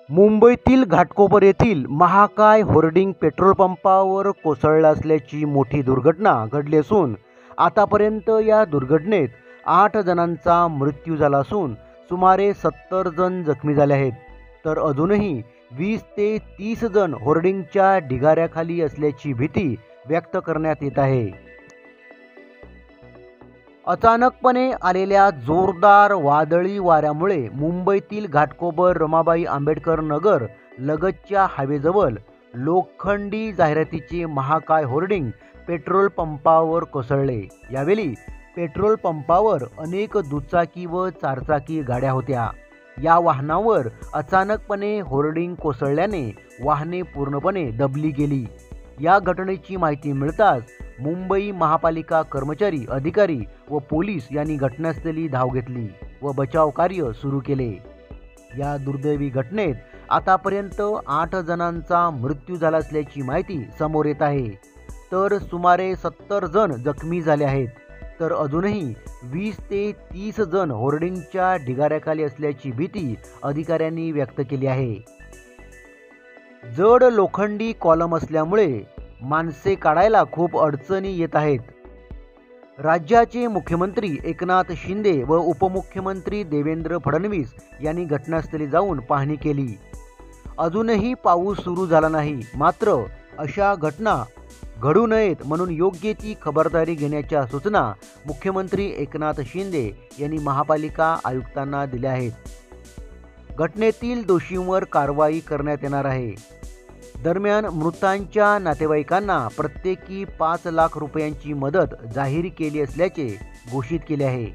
मुंबईतील घाटकोपर येथील महाकाय होर्डिंग पेट्रोल पंपावर कोसळलं असल्याची मोठी दुर्घटना घडली असून आतापर्यंत या दुर्घटनेत 8 जणांचा मृत्यू झाला असून सुमारे 70 जण जखमी झाले आहेत. तर अजूनही 20 ते 30 जण होर्डिंगच्या ढिगाऱ्याखाली असल्याची भीती व्यक्त करण्यात येत आहे. अचानकपणे आलेल्या जोरदार वादळी वाऱ्यामुळे मुंबईतील घाटकोपर रमाबाई आंबेडकर नगर लगतच्या हायवेजवळ लोखंडी जाहिरातीचे महाकाय होर्डिंग पेट्रोल पंपावर कोसळले. यावेळी पेट्रोल पंपावर अनेक दुचाकी व चारचाकी गाड्या होत्या. या वाहनावर अचानकपणे होर्डिंग कोसळल्याने वाहने पूर्णपणे दबली गेली. या घटनेची माहिती मिळताच मुंबई महापालिका कर्मचारी, अधिकारी व पोलीस यांनी घटनास्थळी धाव घेतली व बचाव कार्य सुरू केले. या दुर्दैवी घटनेत आतापर्यंत 8 जणांचा मृत्यू झाला असल्याची माहिती समोर येत आहे. तर सुमारे 70 जण जखमी झाले आहेत. तर अजूनही 20 ते 30 जण होर्डिंगच्या ढिगाऱ्याखाली असल्याची भीती अधिकाऱ्यांनी व्यक्त केली आहे. जड लोखंडी कॉलम असल्यामुळे माणसे काढायला खूप अडचणी येत आहेत. राज्याचे मुख्यमंत्री एकनाथ शिंदे व उपमुख्यमंत्री देवेंद्र फडणवीस यांनी घटनास्थळी जाऊन पाहणी केली. अजूनही पाऊस सुरू झाला नाही. मात्र अशा घटना घडू नयेत म्हणून योग्य ती खबरदारी घेण्याच्या सूचना मुख्यमंत्री एकनाथ शिंदे यांनी महापालिका आयुक्तांना दिल्या आहेत. घटनेतील दोषींवर कारवाई करण्यात येणार आहे. दरम्यान मृतांच्या नातेवाईकांना प्रत्येकी 5 लाख रुपयांची मदत जाहीर केली असल्याचे घोषित केले आहे.